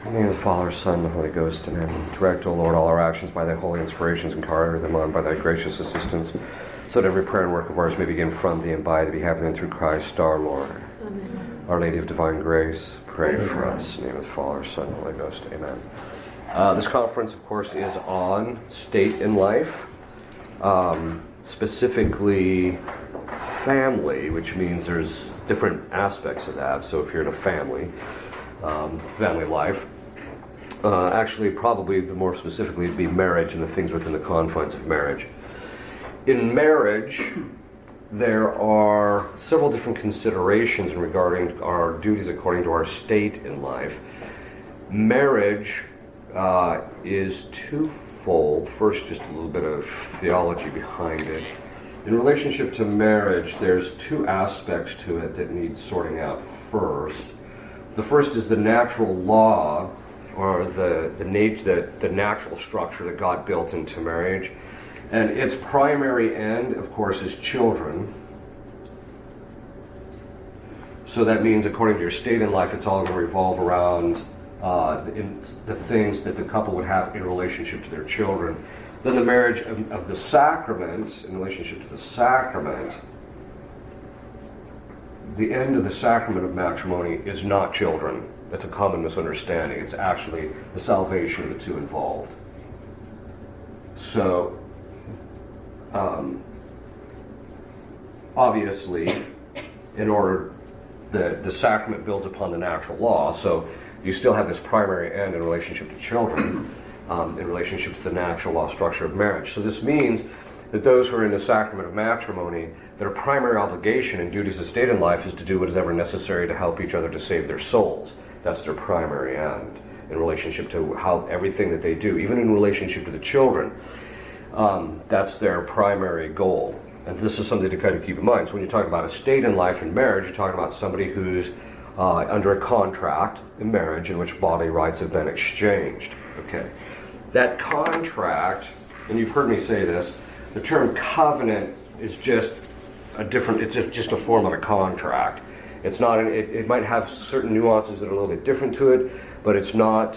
In the name of the Father, Son, and the Holy Ghost, amen. Direct, O Lord, all our actions by thy holy inspirations, and carry them on by thy gracious assistance, so that every prayer and work of ours may begin from thee and by thee, be happening through Christ our Lord. Amen. Our Lady of Divine Grace, pray for us. In the name of the Father, Son, and Holy Ghost, amen. This conference, of course, is on state in life, specifically family, which means there's different aspects of that. So if you're in a family life, actually probably the more specifically it'd be marriage and the things within the confines of marriage. In marriage, there are several different considerations regarding our duties according to our state in life. Marriage is twofold. First, just a little bit of theology behind it. In relationship to marriage, there's two aspects to it that need sorting out first. The first is the natural law, or the natural structure that God built into marriage. And its primary end, of course, is children. So that means, according to your state in life, it's all going to revolve around the things that the couple would have in relationship to their children. Then the marriage of the sacrament, in relationship to the sacrament, the end of the sacrament of matrimony is not children. That's a common misunderstanding. It's actually the salvation of the two involved. So, obviously, in order, the sacrament builds upon the natural law, so you still have this primary end in relationship to children, in relationship to the natural law structure of marriage. So this means that those who are in the sacrament of matrimony, their primary obligation and duties of state in life is to do what is ever necessary to help each other to save their souls. That's their primary end in relationship to how everything that they do, even in relationship to the children. That's their primary goal. And this is something to kind of keep in mind. So when you talk about a state in life in marriage, you're talking about somebody who's under a contract in marriage in which bodily rights have been exchanged. Okay. That contract, and you've heard me say this, the term covenant is just it's just a form of a contract. It's not, it might have certain nuances that are a little bit different to it, but it's not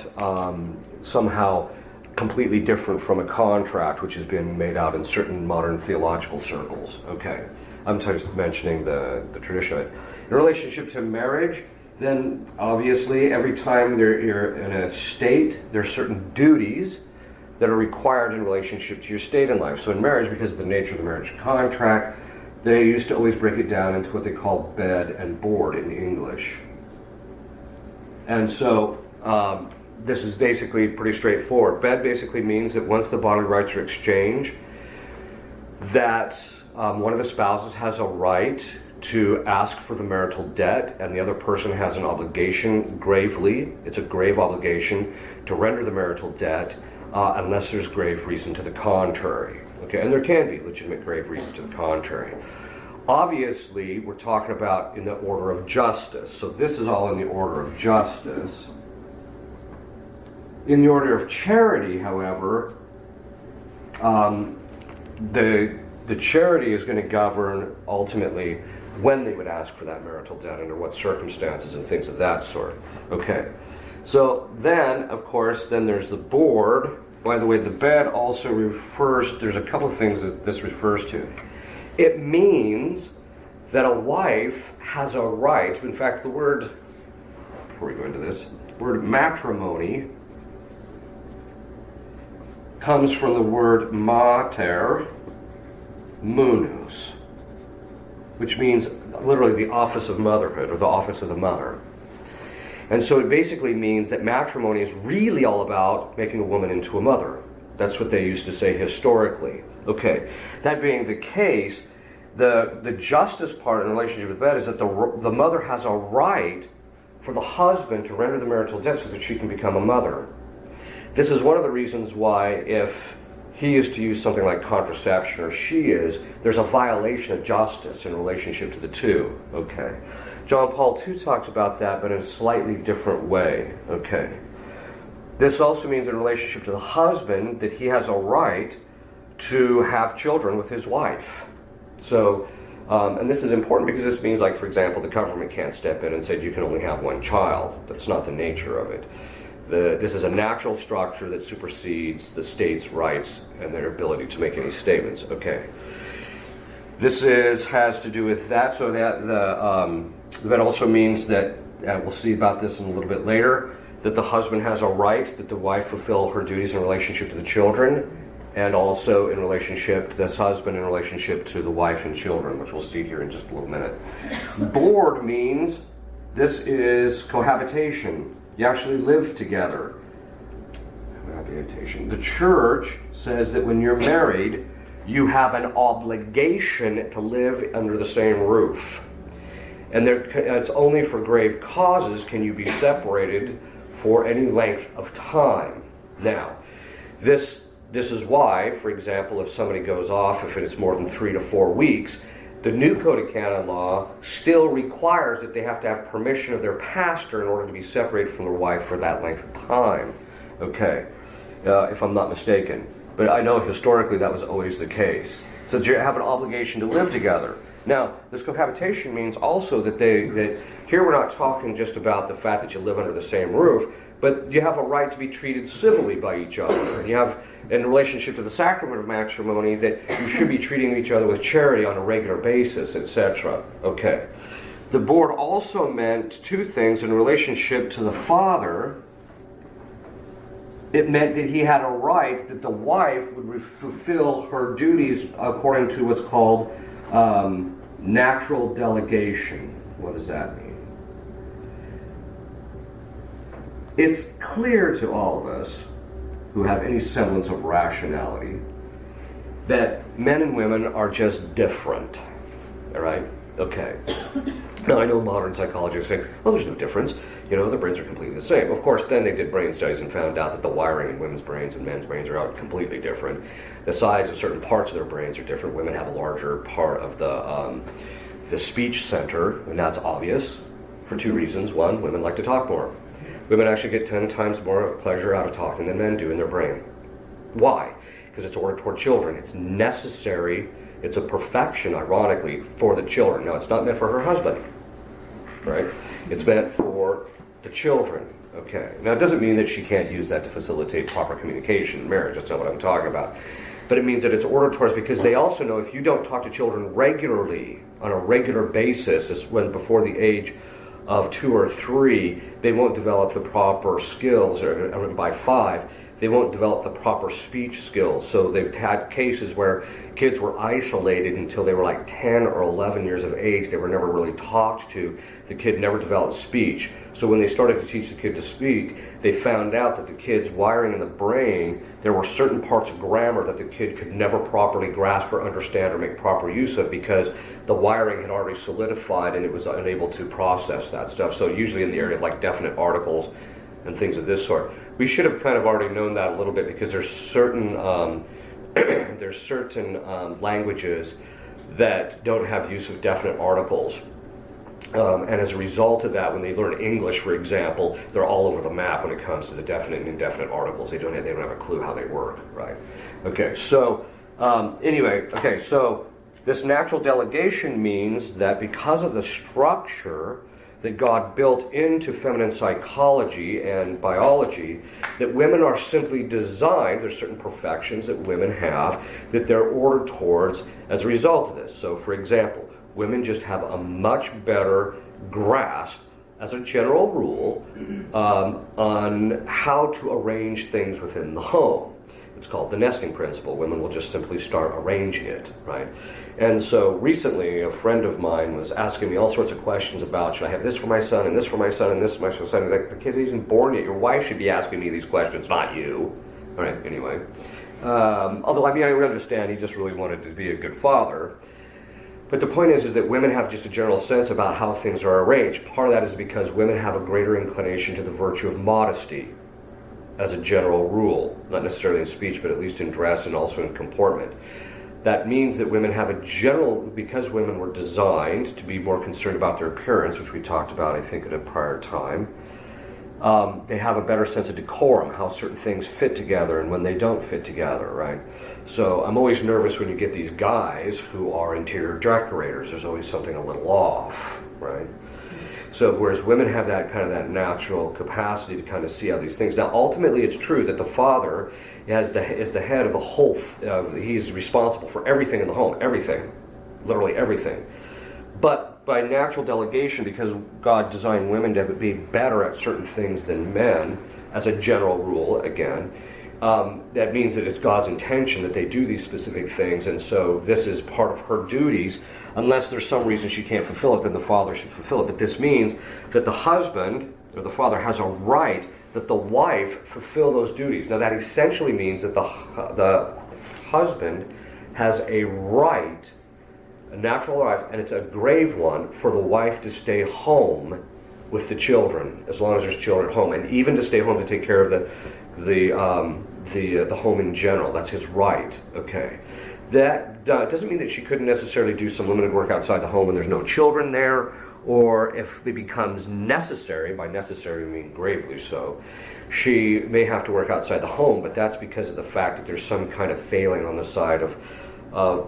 somehow completely different from a contract which has been made out in certain modern theological circles. Okay, I'm just mentioning the tradition of it. In relationship to marriage, then obviously every time you're in a state, there are certain duties that are required in relationship to your state in life. So in marriage, because of the nature of the marriage contract, they used to always break it down into what they call bed and board in English. And so this is basically pretty straightforward. Bed basically means that once the bodily rights are exchanged, that one of the spouses has a right to ask for the marital debt, and the other person has an obligation, it's a grave obligation, to render the marital debt unless there's grave reason to the contrary. Okay, and there can be legitimate grave reasons to the contrary. Obviously, we're talking about in the order of justice. So this is all in the order of justice. In the order of charity, however, the charity is going to govern ultimately when they would ask for that marital debt, under what circumstances and things of that sort. Okay. So then, of course, then there's the board. By the way, the bed also refers, there's a couple of things that this refers to. It means that a wife has a right, in fact, the word, before we go into this, word matrimony comes from the word mater munus, which means literally the office of motherhood, or the office of the mother. And so it basically means that matrimony is really all about making a woman into a mother. That's what they used to say historically. Okay, that being the case, the justice part in relationship with that is that the mother has a right for the husband to render the marital debt so that she can become a mother. This is one of the reasons why if he is to use something like contraception, or she is, there's a violation of justice in relationship to the two. Okay. John Paul II talks about that, but in a slightly different way. Okay. This also means in relationship to the husband that he has a right to have children with his wife. So, and this is important because this means, like, for example, the government can't step in and say you can only have one child. That's not the nature of it. This is a natural structure that supersedes the state's rights and their ability to make any statements. Okay. This has to do with that, so that also means that, we'll see about this in a little bit later, that the husband has a right that the wife fulfill her duties in relationship to the children, and also in relationship, this husband in relationship to the wife and children, which we'll see here in just a little minute. Board means this is cohabitation. You actually live together. Cohabitation. The church says that when you're married, you have an obligation to live under the same roof. And it's only for grave causes can you be separated for any length of time. Now, this is why, for example, if somebody goes off, if it's more than 3 to 4 weeks, the new Code of Canon Law still requires that they have to have permission of their pastor in order to be separated from their wife for that length of time. Okay, if I'm not mistaken. But I know historically that was always the case. So you have an obligation to live together. Now, this cohabitation means also that here we're not talking just about the fact that you live under the same roof, but you have a right to be treated civilly by each other. And you have, in relationship to the sacrament of matrimony, that you should be treating each other with charity on a regular basis, etc. Okay. The board also meant two things in relationship to the father. It meant that he had a right that the wife would fulfill her duties according to what's called natural delegation. What does that mean? It's clear to all of us who have any semblance of rationality that men and women are just different. All right? Okay. Now, I know modern psychologists say, well, there's no difference. The brains are completely the same. Of course, then they did brain studies and found out that the wiring in women's brains and men's brains are completely different. The size of certain parts of their brains are different. Women have a larger part of the speech center, and that's obvious for two reasons. One, women like to talk more. Women actually get 10 times more pleasure out of talking than men do in their brain. Why? Because it's oriented toward children. It's necessary. It's a perfection, ironically, for the children. Now, it's not meant for her husband, right? It's meant for the children, okay? Now, it doesn't mean that she can't use that to facilitate proper communication in marriage. That's not what I'm talking about. But it means that it's ordered towards, because they also know if you don't talk to children regularly, on a regular basis, when before the age of 2 or 3, they won't develop the proper skills, or by 5, they won't develop the proper speech skills. So they've had cases where kids were isolated until they were like 10 or 11 years of age. They were never really talked to. The kid never developed speech. So when they started to teach the kid to speak, they found out that the kid's wiring in the brain, there were certain parts of grammar that the kid could never properly grasp or understand or make proper use of because the wiring had already solidified and it was unable to process that stuff. So usually in the area of like definite articles and things of this sort. We should have kind of already known that a little bit because there's certain languages that don't have use of definite articles. And as a result of that, when they learn English, for example, they're all over the map when it comes to the definite and indefinite articles. They don't have a clue how they work, right? Okay, so so this natural delegation means that because of the structure that God built into feminine psychology and biology, that women are simply designed, there's certain perfections that women have that they're ordered towards as a result of this. So, for example, women just have a much better grasp, as a general rule, on how to arrange things within the home. It's called the nesting principle. Women will just simply start arranging it, right? And so recently, a friend of mine was asking me all sorts of questions about, should I have this for my son, and this for my son, and this for my son? Like, the kid isn't born yet. Your wife should be asking me these questions, not you. All right, anyway. Although, I understand he just really wanted to be a good father. But the point is that women have just a general sense about how things are arranged. Part of that is because women have a greater inclination to the virtue of modesty, as a general rule, not necessarily in speech, but at least in dress and also in comportment. That means that women have a general, because women were designed to be more concerned about their appearance, which we talked about, I think, at a prior time, they have a better sense of decorum, how certain things fit together and when they don't fit together, right? So I'm always nervous when you get these guys who are interior decorators. There's always something a little off, right? So whereas women have that kind of that natural capacity to kind of see how these things. Now, ultimately, it's true that the father is the head of the whole. He's responsible for everything in the home, everything, literally everything. But by natural delegation, because God designed women to be better at certain things than men, as a general rule, again, that means that it's God's intention that they do these specific things, and so this is part of her duties. Unless there's some reason she can't fulfill it, then the father should fulfill it. But this means that the husband, or the father, has a right that the wife fulfill those duties. Now that essentially means that the husband has a right, a natural right, and it's a grave one, for the wife to stay home with the children, as long as there's children at home, and even to stay home to take care of the home in general. That's his right. Okay. That doesn't mean that she couldn't necessarily do some limited work outside the home when there's no children there, or if it becomes necessary, by necessary I mean gravely so, she may have to work outside the home, but that's because of the fact that there's some kind of failing on the side of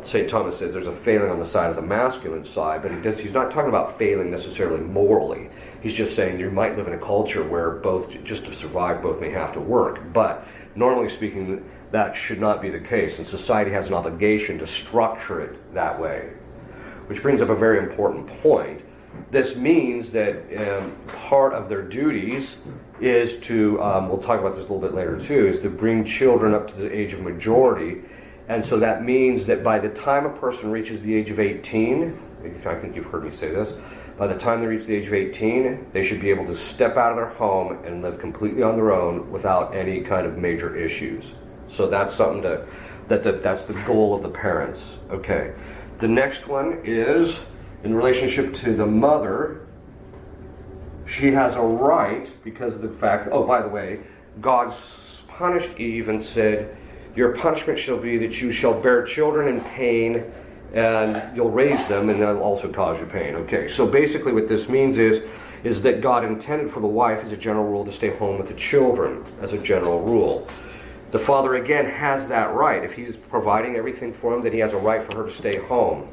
St. Thomas says there's a failing on the side of the masculine side, but he's not talking about failing necessarily morally. He's just saying you might live in a culture where both, just to survive, both may have to work. But normally speaking, that should not be the case, and society has an obligation to structure it that way. Which brings up a very important point. This means that part of their duties is to, we'll talk about this a little bit later too, is to bring children up to the age of majority. And so that means that by the time a person reaches the age of 18, I think you've heard me say this, by the time they reach the age of 18, they should be able to step out of their home and live completely on their own without any kind of major issues. So that's something that's the goal of the parents. Okay. The next one is in relationship to the mother. She has a right because of the fact, oh, by the way, God punished Eve and said, your punishment shall be that you shall bear children in pain, and you'll raise them, and they'll also cause you pain. Okay, so basically what this means is that God intended for the wife, as a general rule, to stay home with the children, as a general rule. The father, again, has that right. If he's providing everything for him, then he has a right for her to stay home.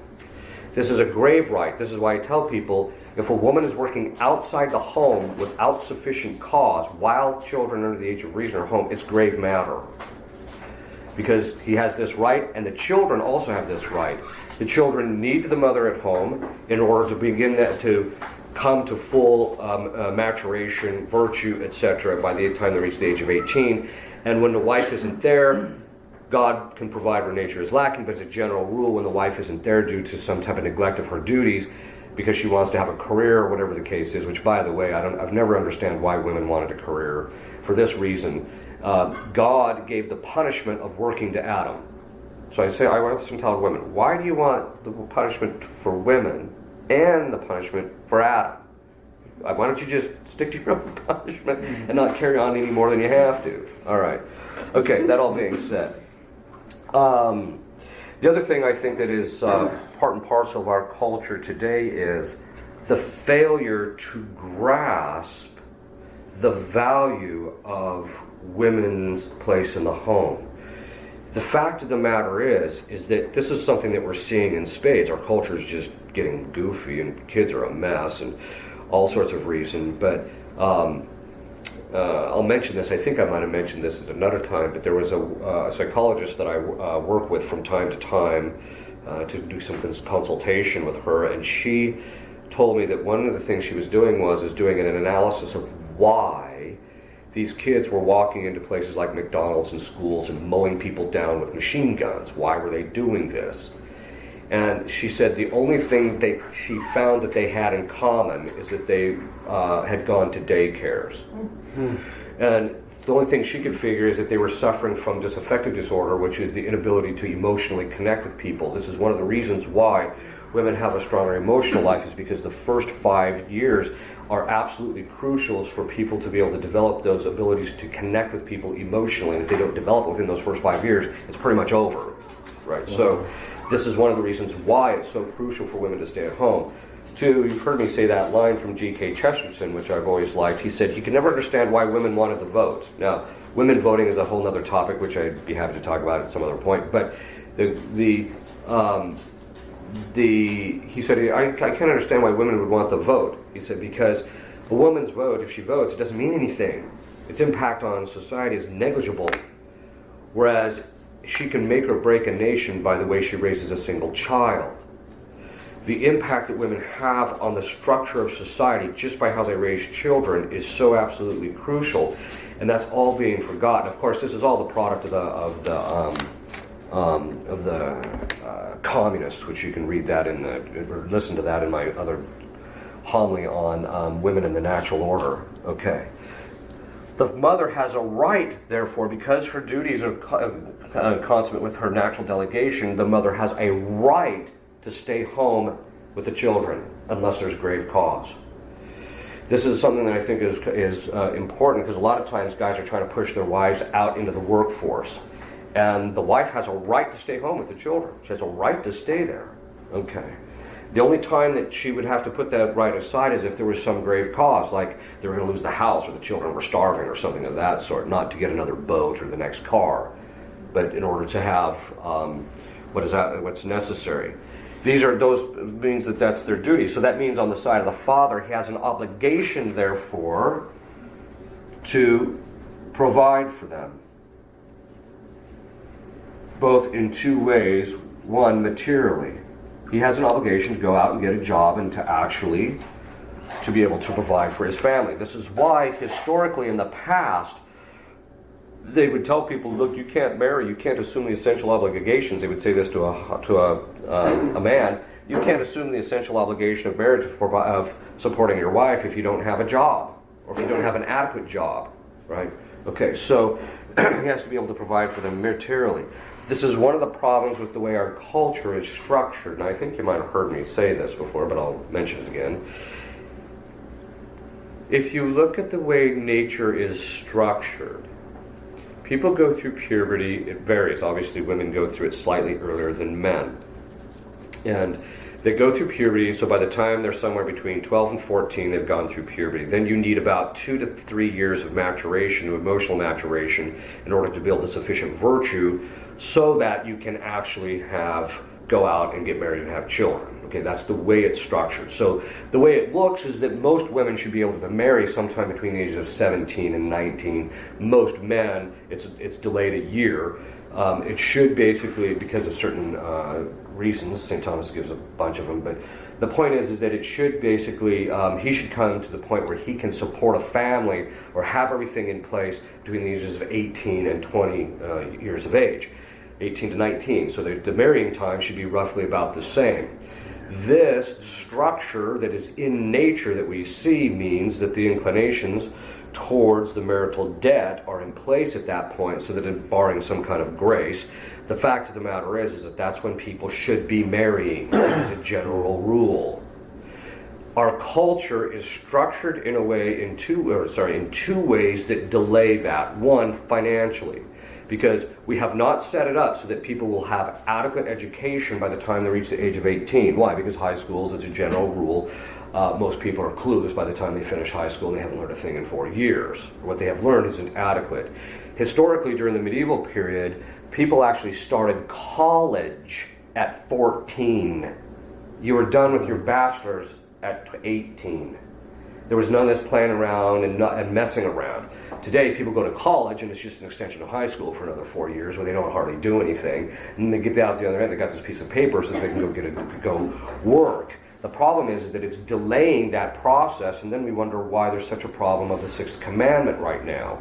This is a grave right. This is why I tell people, if a woman is working outside the home without sufficient cause, while children under the age of reason are home, it's grave matter. Because he has this right, and the children also have this right. The children need the mother at home in order to begin to come to full maturation, virtue, etc. by the time they reach the age of 18. And when the wife isn't there, God can provide where nature is lacking, but as a general rule, when the wife isn't there due to some type of neglect of her duties, because she wants to have a career or whatever the case is, which, by the way, I've never understand why women wanted a career for this reason. God gave the punishment of working to Adam. So I want to tell women, why do you want the punishment for women and the punishment for Adam? Why don't you just stick to your own punishment and not carry on any more than you have to? All right. Okay, that all being said. The other thing I think that is part and parcel of our culture today is the failure to grasp the value of women's place in the home. The fact of the matter is that this is something that we're seeing in spades. Our culture is just getting goofy, and kids are a mess, and all sorts of reasons. But I'll mention this. I think I might have mentioned this at another time, but there was a psychologist that I work with from time to time to do some consultation with her, and she told me that one of the things she was doing was doing an analysis of why these kids were walking into places like McDonald's and schools and mowing people down with machine guns. Why were they doing this? And she said the only thing she found that they had in common is that they had gone to daycares. Mm-hmm. And the only thing she could figure is that they were suffering from disaffective disorder, which is the inability to emotionally connect with people. This is one of the reasons why women have a stronger emotional life, is because the first 5 years are absolutely crucial for people to be able to develop those abilities to connect with people emotionally. And if they don't develop within those first 5 years, it's pretty much over, right? Mm-hmm. So this is one of the reasons why it's so crucial for women to stay at home. Two, you've heard me say that line from G.K. Chesterton, which I've always liked. He said he could never understand why women wanted to vote. Now, women voting is a whole other topic, which I'd be happy to talk about at some other point. But he said, I can't understand why women would want the vote. He said, because a woman's vote, if she votes, it doesn't mean anything. Its impact on society is negligible. Whereas she can make or break a nation by the way she raises a single child. The impact that women have on the structure of society just by how they raise children is so absolutely crucial, and that's all being forgotten. Of course, this is all the product of the communists, which you can read that or listen to that in my other homily on women in the natural order. Okay. The mother has a right, therefore, because her duties are consummate with her natural delegation, the mother has a right to stay home with the children unless there's grave cause. This is something that I think is important, because a lot of times guys are trying to push their wives out into the workforce, and the wife has a right to stay home with the children. She has a right to stay there. Okay. The only time that she would have to put that right aside is if there was some grave cause, like they were going to lose the house or the children were starving or something of that sort, not to get another boat or the next car, but in order to have what's necessary. Those means that that's their duty. So that means on the side of the father, he has an obligation, therefore, to provide for them, both in two ways. One, materially. He has an obligation to go out and get a job and to be able to provide for his family. This is why historically in the past they would tell people, look, you can't marry, you can't assume the essential obligations. They would say this to a man. You can't assume the essential obligation of marriage of supporting your wife if you don't have a job, or if you don't have an adequate job, right? Okay, so he has to be able to provide for them materially. This is one of the problems with the way our culture is structured, and I think you might have heard me say this before, but I'll mention it again. If you look at the way nature is structured, people go through puberty. It varies. Obviously, women go through it slightly earlier than men. And they go through puberty, so by the time they're somewhere between 12 and 14, they've gone through puberty. Then you need about 2 to 3 years of maturation, of emotional maturation, in order to build a sufficient virtue so that you can actually go out and get married and have children. Okay, that's the way it's structured. So the way it looks is that most women should be able to marry sometime between the ages of 17 and 19. Most men, it's delayed a year. It should basically, because of certain reasons, St. Thomas gives a bunch of them, but the point is that it should basically, he should come to the point where he can support a family or have everything in place between the ages of 18 and 20 years of age, 18 to 19. So the marrying time should be roughly about the same. This structure that is in nature that we see means that the inclinations towards the marital debt are in place at that point, so that barring some kind of grace, the fact of the matter is that that's when people should be marrying as a general rule. Our culture is structured in a way in two ways that delay that. One, financially, because we have not set it up so that people will have adequate education by the time they reach the age of 18. Why? Because high schools, as a general rule, most people are clueless by the time they finish high school and they haven't learned a thing in 4 years. What they have learned isn't adequate. Historically, during the medieval period, people actually started college at 14. You were done with your bachelor's at 18. There was none of this playing around and messing around. Today, people go to college, and it's just an extension of high school for another 4 years, where they don't hardly do anything. And they get out the other end, they got this piece of paper so that they can go work. The problem is that it's delaying that process, and then we wonder why there's such a problem of the sixth commandment right now.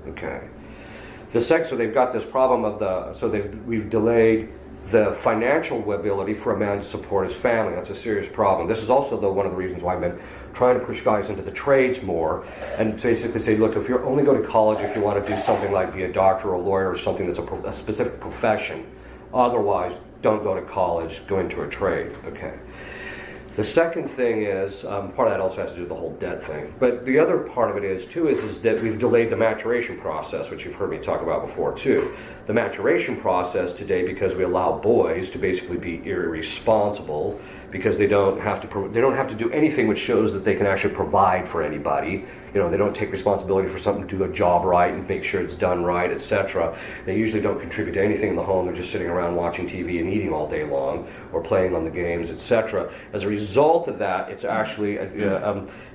Okay. So they've got this problem of we've delayed the financial ability for a man to support his family. That's a serious problem. This is also, though, one of the reasons why I've been trying to push guys into the trades more, and basically say, look, if you only go to college if you want to do something like be a doctor or a lawyer or something that's a specific profession. Otherwise, don't go to college, go into a trade. Okay. The second thing is, part of that also has to do with the whole debt thing, but the other part of it is that we've delayed the maturation process, which you've heard me talk about before too. The maturation process today, because we allow boys to basically be irresponsible, because they don't have to do anything which shows that they can actually provide for anybody. they don't take responsibility for something, do a job right and make sure it's done right, etc. They usually don't contribute to anything in the home. They're just sitting around watching TV and eating all day long, or playing on the games, etc. As a result of that, it's actually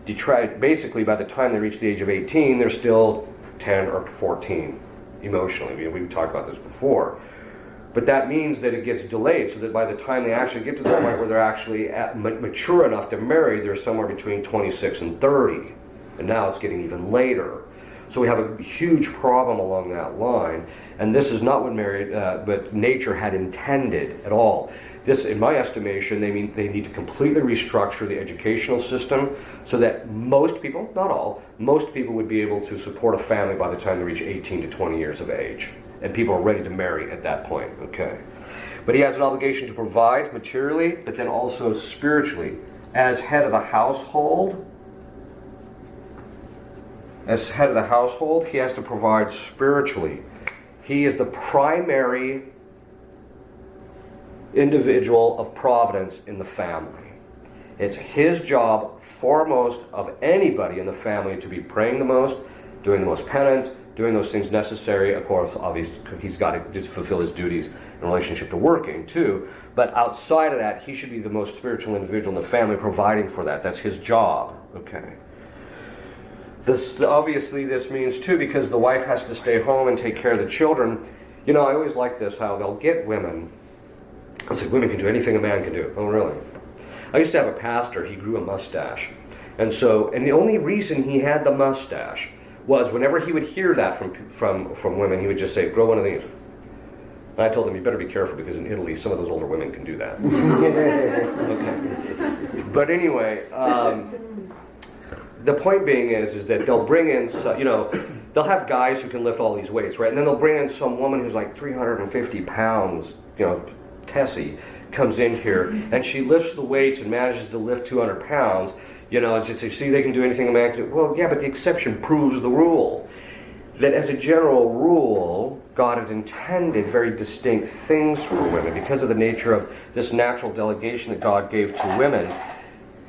detract. Basically, by the time they reach the age of 18, they're still 10 or 14 emotionally. We've talked about this before. But that means that it gets delayed, so that by the time they actually get to the point where they're actually mature enough to marry, they're somewhere between 26 and 30. And now it's getting even later. So we have a huge problem along that line. And this is not what nature had intended at all. This, in my estimation, they need to completely restructure the educational system so that most people, not all, most people would be able to support a family by the time they reach 18 to 20 years of age. And people are ready to marry at that point, okay? But he has an obligation to provide materially, but then also spiritually. As head of the household, he has to provide spiritually. He is the primary individual of providence in the family. It's his job, foremost of anybody in the family, to be praying the most, doing the most penance, doing those things necessary. Of course, obviously, he's got to just fulfill his duties in relationship to working too. But outside of that, he should be the most spiritual individual in the family, providing for that. That's his job. Okay. Obviously, this means too, because the wife has to stay home and take care of the children. I always like this, how they'll get women. I said, women can do anything a man can do. Oh, really? I used to have a pastor. He grew a mustache. And the only reason he had the mustache was whenever he would hear that from women, he would just say, grow one of these. And I told him, you better be careful, because in Italy, some of those older women can do that. Okay. But anyway, the point being is that they'll bring in, they'll have guys who can lift all these weights, right? And then they'll bring in some woman who's like 350 pounds, Tessie, comes in here, and she lifts the weights and manages to lift 200 pounds. And just say, see, they can do anything a man can do. Well, yeah, but the exception proves the rule. That as a general rule, God had intended very distinct things for women because of the nature of this natural delegation that God gave to women.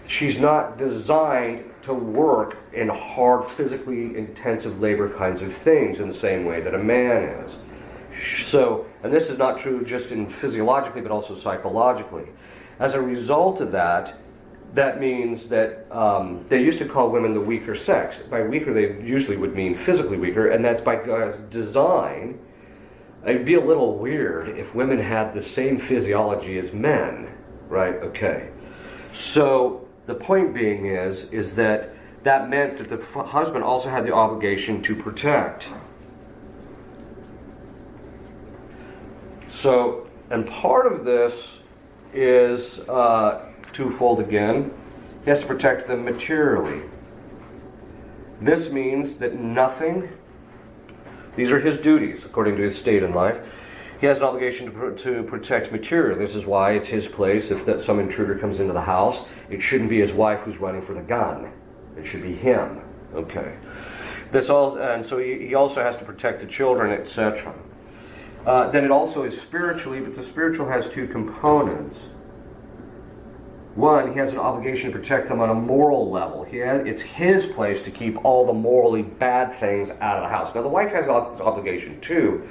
She's not designed to work in hard, physically intensive labor kinds of things in the same way that a man is. So, and this is not true just in physiologically, but also psychologically. As a result of that, that means that they used to call women the weaker sex. By weaker, they usually would mean physically weaker, and that's by God's design. It'd be a little weird if women had the same physiology as men, right? Okay. So the point being is that meant that the husband also had the obligation to protect. So, and part of this is twofold again. He has to protect them materially. This means that these are his duties according to his state in life. He has an obligation to protect material. This is why it's his place. If some intruder comes into the house, it shouldn't be his wife who's running for the gun. It should be him. Okay. And so he also has to protect the children, etc. Then it also is spiritually, but the spiritual has two components. One, he has an obligation to protect them on a moral level. It's his place to keep all the morally bad things out of the house. Now, the wife has this obligation too,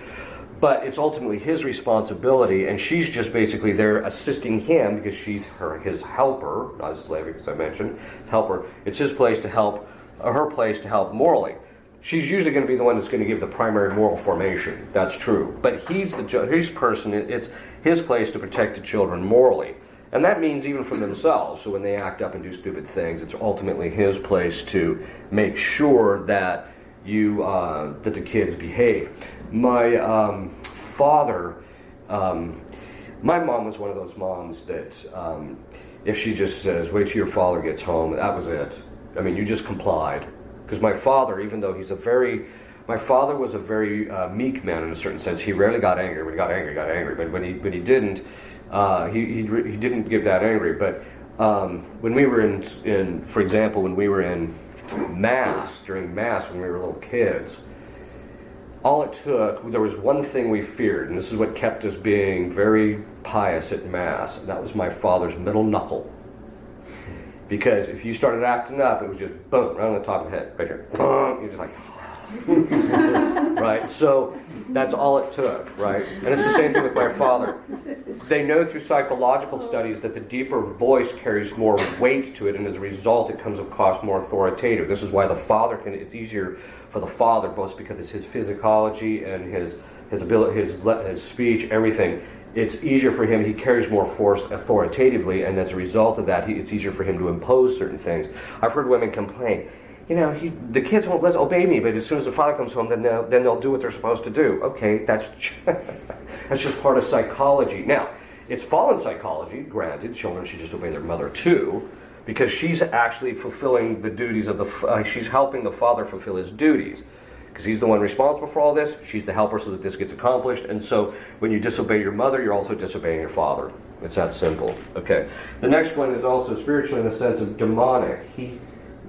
but it's ultimately his responsibility, and she's just basically there assisting him because she's his helper, not his slave, as I mentioned, helper. It's his place to help, her place to help morally. She's usually going to be the one that's going to give the primary moral formation. That's true. But he's person. It's his place to protect the children morally. And that means even from themselves. So when they act up and do stupid things, it's ultimately his place to make sure that that the kids behave. My father, my mom was one of those moms that if she just says, wait till your father gets home, that was it. I mean, you just complied. Because my father, even though my father was a very meek man in a certain sense. He rarely got angry. When he got angry, But when he didn't, he didn't get that angry. But when we were in, for example, when we were in Mass, during Mass when we were little kids, all it took, there was one thing we feared, and this is what kept us being very pious at Mass, and that was my father's middle knuckle. Because if you started acting up, it was just boom, right on the top of the head, right here. Boom, you're just like, right? So that's all it took, right? And it's the same thing with my father. They know through psychological studies that the deeper voice carries more weight to it, and as a result, it comes across more authoritative. This is why the father it's easier for the father, both because it's his physicology and his ability, his speech, everything. It's easier for him. He carries more force authoritatively, and as a result of that, it's easier for him to impose certain things. I've heard women complain, the kids won't obey me, but as soon as the father comes home, then they'll do what they're supposed to do. Okay, that's just part of psychology. Now, it's fallen psychology, granted. Children should just obey their mother too, because she's actually fulfilling the duties of she's helping the father fulfill his duties. Because he's the one responsible for all this. She's the helper so that this gets accomplished. And so when you disobey your mother, you're also disobeying your father. It's that simple. Okay. The next one is also spiritual in the sense of demonic.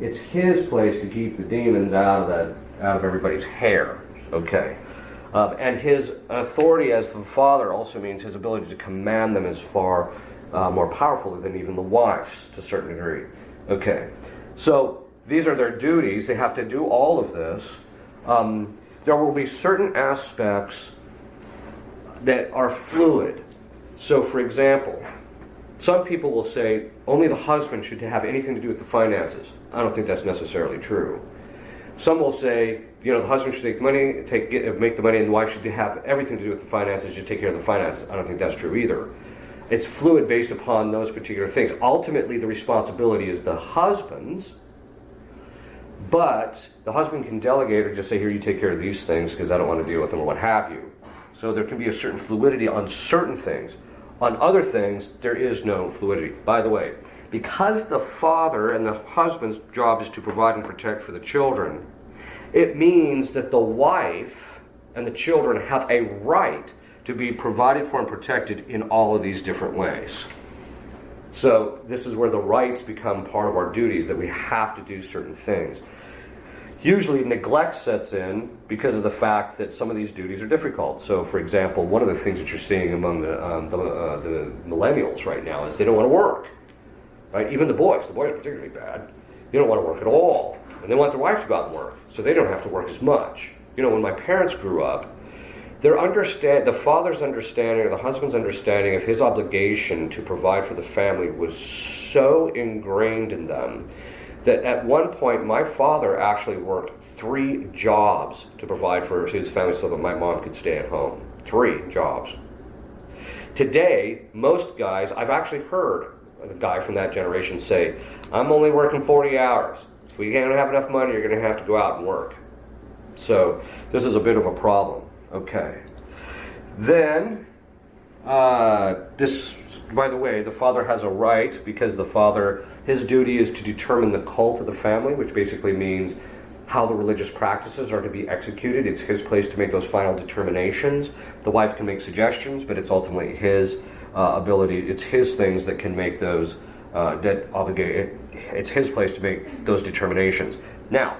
It's his place to keep the demons out of everybody's hair. Okay. And his authority as the father also means his ability to command them is far more powerful than even the wife's to a certain degree. Okay. So these are their duties. They have to do all of this. There will be certain aspects that are fluid. So, for example, some people will say only the husband should have anything to do with the finances. I don't think that's necessarily true. Some will say, the husband should make the money, and the wife should have everything to do with the finances, just take care of the finances. I don't think that's true either. It's fluid based upon those particular things. Ultimately, the responsibility is the husband's. But the husband can delegate or just say, here, you take care of these things because I don't want to deal with them or what have you. So there can be a certain fluidity on certain things. On other things, there is no fluidity. By the way, because the father and the husband's job is to provide and protect for the children, it means that the wife and the children have a right to be provided for and protected in all of these different ways. So this is where the rights become part of our duties, that we have to do certain things. Usually neglect sets in because of the fact that some of these duties are difficult. So, for example, one of the things that you're seeing among the millennials right now is they don't want to work. Right? Even the boys are particularly bad. They don't want to work at all. And they want their wife to go out and work, so they don't have to work as much. When my parents grew up, the father's understanding or the husband's understanding of his obligation to provide for the family was so ingrained in them that at one point my father actually worked 3 jobs to provide for his family so that my mom could stay at home. 3 jobs. Today, most guys, I've actually heard a guy from that generation say, I'm only working 40 hours. If we don't have enough money, you're going to have to go out and work. So this is a bit of a problem. Okay. Then, this, by the way, the father has a right because his duty is to determine the cult of the family, which basically means how the religious practices are to be executed. It's his place to make those final determinations. The wife can make suggestions, but it's ultimately his ability. It's his things that can make those it's his place to make those determinations. Now,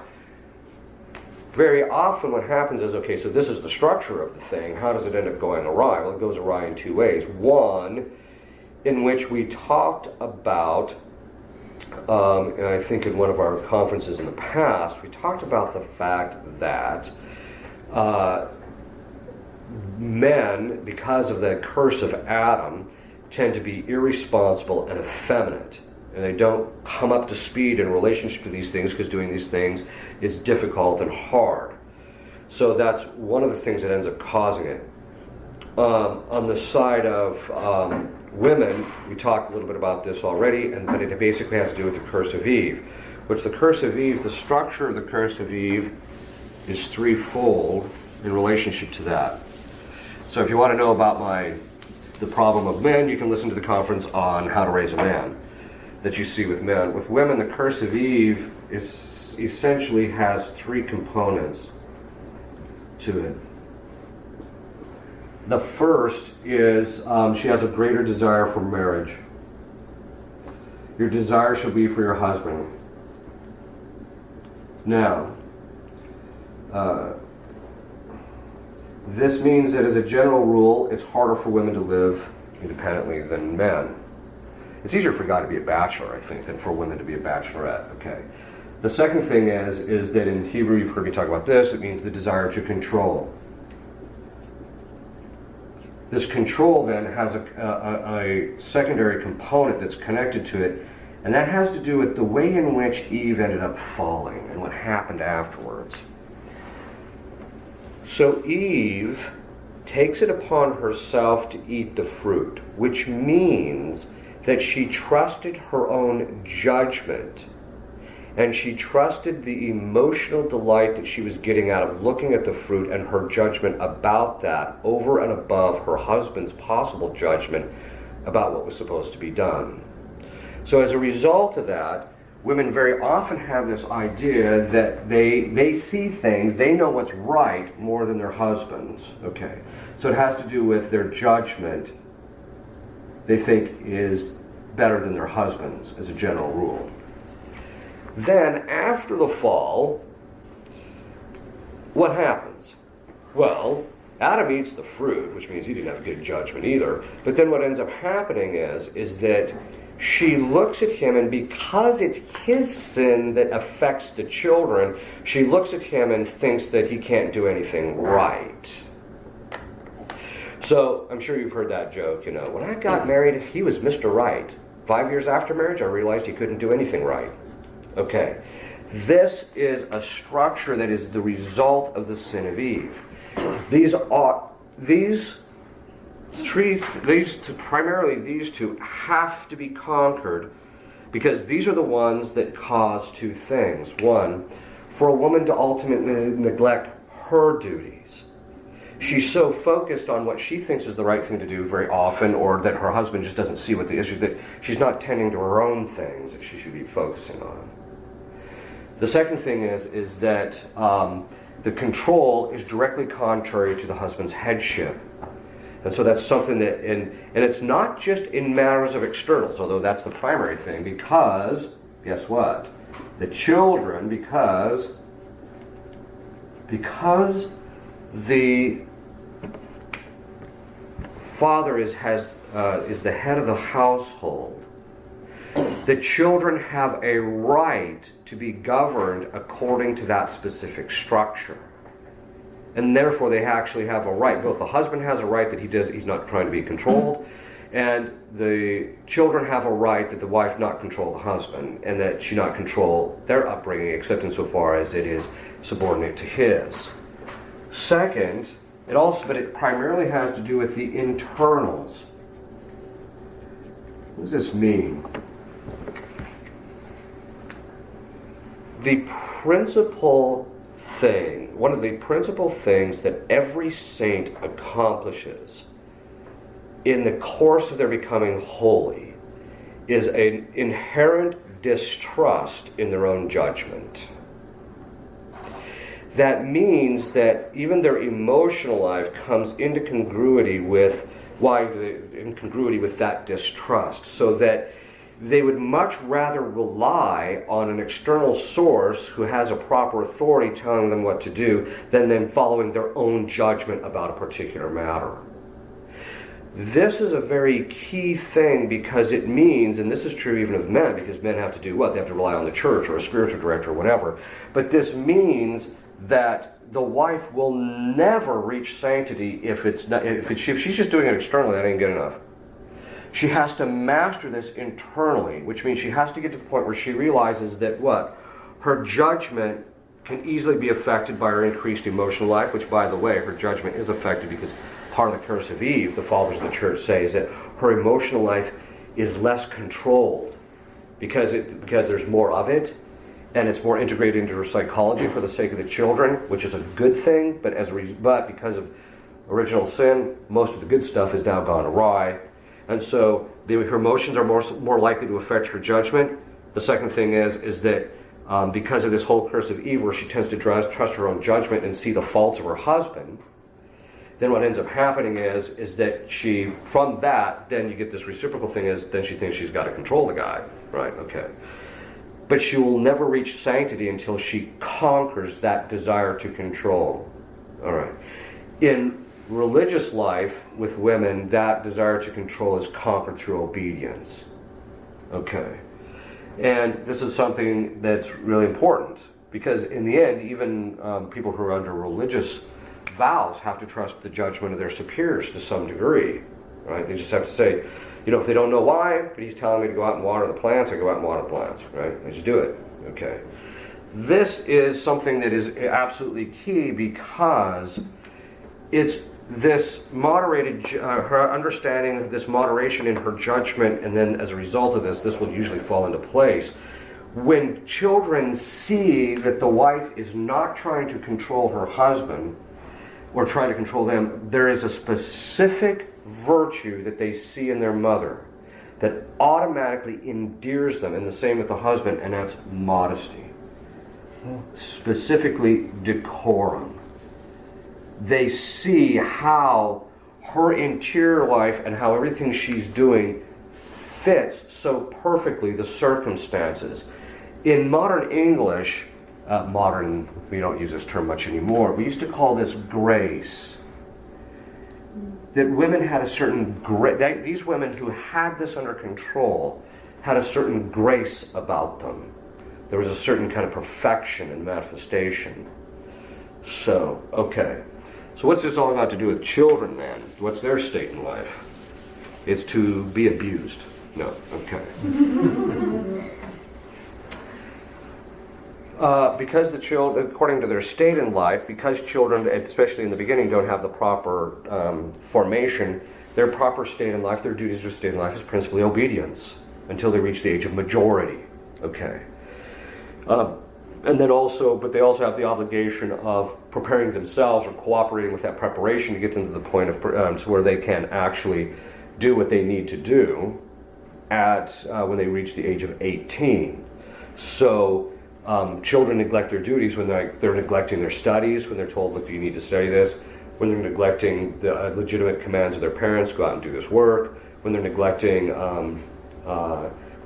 very often what happens is, okay, so this is the structure of the thing. How does it end up going awry? Well, it goes awry in 2 ways. One, in which we talked about, and I think in one of our conferences in the past, we talked about the fact that men, because of the curse of Adam, tend to be irresponsible and effeminate. And they don't come up to speed in relationship to these things because doing these things is difficult and hard. So that's one of the things that ends up causing it. On the side of women, we talked a little bit about this already, but it basically has to do with the curse of Eve. Which the curse of Eve, the structure of the curse of Eve is threefold in relationship to that. So if you want to know about the problem of men, you can listen to the conference on how to raise a man that you see with men. With women, the curse of Eve essentially has 3 components to it. The first is she has a greater desire for marriage. Your desire shall be for your husband. Now, this means that as a general rule, it's harder for women to live independently than men. It's easier for a guy to be a bachelor, I think, than for women to be a bachelorette. Okay. The second thing is that in Hebrew, you've heard me talk about this, it means the desire to control. This control then has a secondary component that's connected to it, and that has to do with the way in which Eve ended up falling and what happened afterwards. So Eve takes it upon herself to eat the fruit, which means that she trusted her own judgment, and she trusted the emotional delight that she was getting out of looking at the fruit and her judgment about that over and above her husband's possible judgment about what was supposed to be done. So as a result of that, women very often have this idea that they see things, they know what's right more than their husbands. Okay, so it has to do with their judgment they think is better than their husbands as a general rule. Then, after the fall, what happens? Well, Adam eats the fruit, which means he didn't have good judgment either. But then what ends up happening is that she looks at him, and because it's his sin that affects the children, she looks at him and thinks that he can't do anything right. So, I'm sure you've heard that joke, when I got married, he was Mr. Right. 5 years after marriage, I realized he couldn't do anything right. Okay, this is a structure that is the result of the sin of Eve. Primarily these two have to be conquered because these are the ones that cause two things. One, for a woman to ultimately neglect her duties. She's so focused on what she thinks is the right thing to do very often, or that her husband just doesn't see what the issue is, that she's not tending to her own things that she should be focusing on. The second thing is that the control is directly contrary to the husband's headship. And so that's something that, and it's not just in matters of externals, although that's the primary thing, because, guess what? The children, because the father is the head of the household, the children have a right to be governed according to that specific structure. And therefore they actually have a right. Both the husband has a right that he's not trying to be controlled, and the children have a right that the wife not control the husband, and that she not control their upbringing except insofar as it is subordinate to his. Second, it primarily has to do with the internals. What does this mean? One of the principal things that every saint accomplishes in the course of their becoming holy is an inherent distrust in their own judgment. That means that even their emotional life comes into congruity with that distrust, so that they would much rather rely on an external source who has a proper authority telling them what to do than them following their own judgment about a particular matter. This is a very key thing because it means, and this is true even of men, because men have to do what? They have to rely on the church or a spiritual director or whatever. But this means that the wife will never reach sanctity if she's just doing it externally. That ain't good enough. She has to master this internally, which means she has to get to the point where she realizes that what? Her judgment can easily be affected by her increased emotional life, which, by the way, her judgment is affected because part of the curse of Eve, the fathers of the church say, is that her emotional life is less controlled because there's more of it, and it's more integrated into her psychology for the sake of the children, which is a good thing, but because of original sin, most of the good stuff has now gone awry. And so her emotions are more likely to affect her judgment. The second thing is that because of this whole curse of Eve, where she tends to trust her own judgment and see the faults of her husband, then what ends up happening is that then you get this reciprocal thing, then she thinks she's got to control the guy. Right, okay. But she will never reach sanctity until she conquers that desire to control. All right. In religious life with women, that desire to control is conquered through obedience. Okay. And this is something that's really important because in the end, even people who are under religious vows have to trust the judgment of their superiors to some degree, right? They just have to say, if they don't know why, but he's telling me to go out and water the plants, I go out and water the plants, right? They just do it, okay? This is something that is absolutely key because it's this moderated, her understanding of this moderation in her judgment, and then as a result of this will usually fall into place. When children see that the wife is not trying to control her husband or trying to control them, there is a specific virtue that they see in their mother that automatically endears them, and the same with the husband, and that's modesty. Specifically, decorum. They see how her interior life and how everything she's doing fits so perfectly the circumstances. In modern English, we don't use this term much anymore, we used to call this grace. That women had a certain grace, these women who had this under control had a certain grace about them. There was a certain kind of perfection and manifestation. So, okay. So what's this all got to do with children, then? What's their state in life? It's to be abused. No, okay. Because the children, according to their state in life, because children, especially in the beginning, don't have the proper formation, their proper state in life, their duties of state in life is principally obedience until they reach the age of majority. Okay. And then also, but they also have the obligation of preparing themselves or cooperating with that preparation to get them to the point of so where they can actually do what they need to do at when they reach the age of 18. So children neglect their duties when they're neglecting their studies, when they're told, look, you need to study this, when they're neglecting the legitimate commands of their parents, go out and do this work, when they're neglecting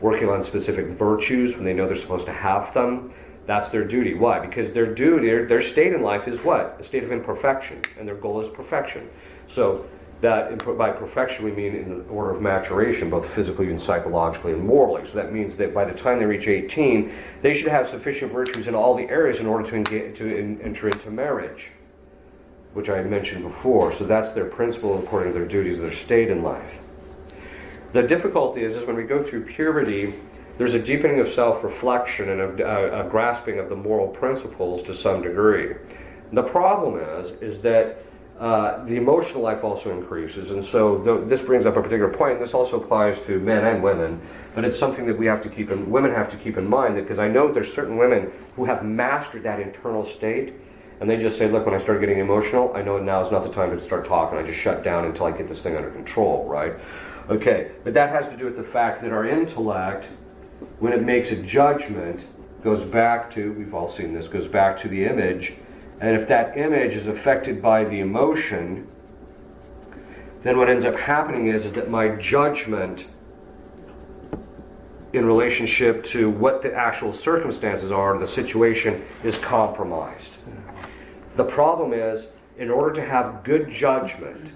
working on specific virtues when they know they're supposed to have them. That's their duty. Why? Because their duty, their state in life is what? A state of imperfection, and their goal is perfection. So that by perfection we mean in the order of maturation, both physically and psychologically and morally. So that means that by the time they reach 18, they should have sufficient virtues in all the areas in order to enter into marriage, which I mentioned before. So that's their principle according to their duties, their state in life. The difficulty is when we go through puberty, there's a deepening of self-reflection and a grasping of the moral principles to some degree. The problem is that the emotional life also increases, and so this brings up a particular point, and this also applies to men and women, but it's something that women have to keep in mind, because I know there's certain women who have mastered that internal state, and they just say, look, when I start getting emotional, I know now is not the time to start talking, I just shut down until I get this thing under control, right? Okay, but that has to do with the fact that our intellect, when it makes a judgment, goes back to, we've all seen this, goes back to the image, and if that image is affected by the emotion, then what ends up happening is that my judgment in relationship to what the actual circumstances are, the situation, is compromised. The problem is, in order to have good judgment,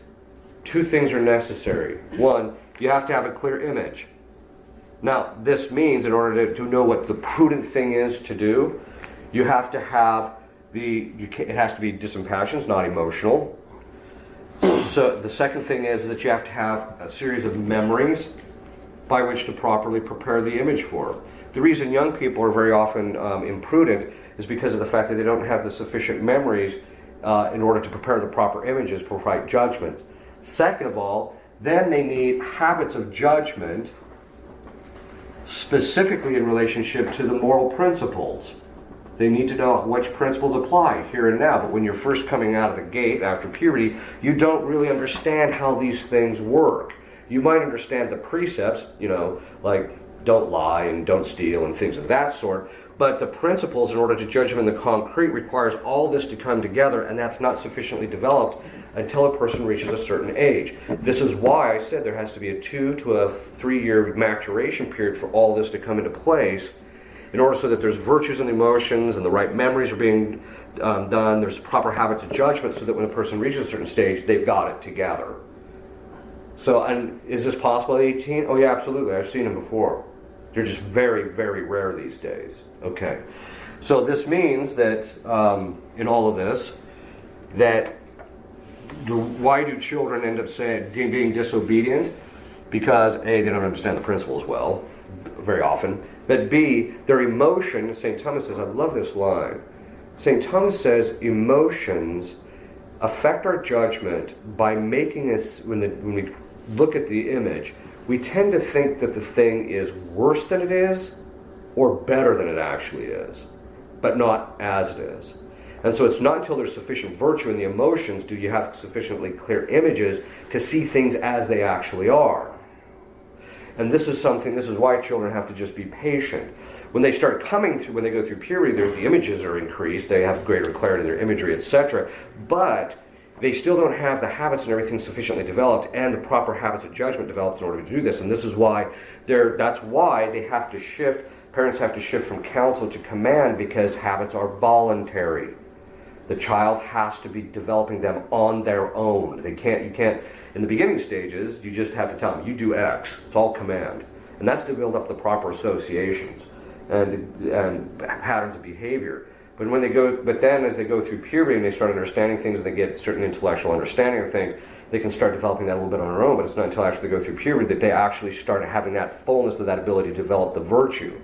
two things are necessary. One, you have to have a clear image. Now, this means in order to know what the prudent thing is to do, you have to have it has to be disimpassioned, not emotional. So the second thing is that you have to have a series of memories by which to properly prepare the image for. The reason young people are very often imprudent is because of the fact that they don't have the sufficient memories in order to prepare the proper images for right judgments. Second of all, then they need habits of judgment specifically in relationship to the moral principles. They need to know which principles apply here and now, but when you're first coming out of the gate after puberty, you don't really understand how these things work. You might understand the precepts, like don't lie and don't steal and things of that sort, but the principles in order to judge them in the concrete requires all this to come together, and that's not sufficiently developed until a person reaches a certain age. This is why I said there has to be a 2 to a 3 year maturation period for all this to come into place, in order so that there's virtues and emotions and the right memories are being done, there's proper habits of judgment, so that when a person reaches a certain stage, they've got it together. So, and is this possible at 18? Oh yeah, absolutely. I've seen them before. They're just very, very rare these days. Okay. So this means that in all of this, that why do children end up being disobedient? Because A, they don't understand the principles well, very often. But B, their emotion, St. Thomas says, I love this line. St. Thomas says emotions affect our judgment by making us, when we look at the image, we tend to think that the thing is worse than it is or better than it actually is, but not as it is. And so it's not until there's sufficient virtue in the emotions do you have sufficiently clear images to see things as they actually are. And this is why children have to just be patient. When they start coming through, when they go through puberty, the images are increased, they have greater clarity in their imagery, etc. But they still don't have the habits and everything sufficiently developed and the proper habits of judgment developed in order to do this. And this is why that's why they have to shift, parents have to shift from counsel to command, because habits are voluntary. The child has to be developing them on their own. You can't, in the beginning stages, you just have to tell them, you do X. It's all command. And that's to build up the proper associations and patterns of behavior. But then as they go through puberty and they start understanding things and they get certain intellectual understanding of things, they can start developing that a little bit on their own. But it's not until after they go through puberty that they actually start having that fullness of that ability to develop the virtue.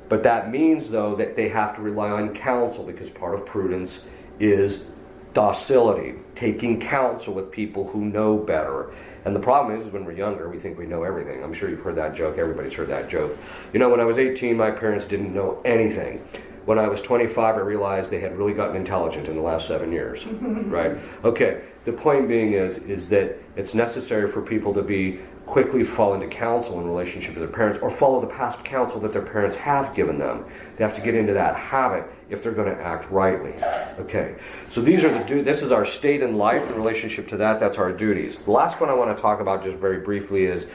But that means, though, that they have to rely on counsel, because part of prudence is docility, taking counsel with people who know better. And the problem is when we're younger, we think we know everything. I'm sure you've heard that joke. Everybody's heard that joke. When I was 18, my parents didn't know anything. When I was 25, I realized they had really gotten intelligent in the last 7 years. Right? Okay. The point being is that it's necessary for people to quickly fall into counsel in relationship to their parents, or follow the past counsel that their parents have given them. They have to get into that habit if they're going to act rightly. Okay. So this is our state in life in relationship to that. That's our duties. The last one I want to talk about just very briefly is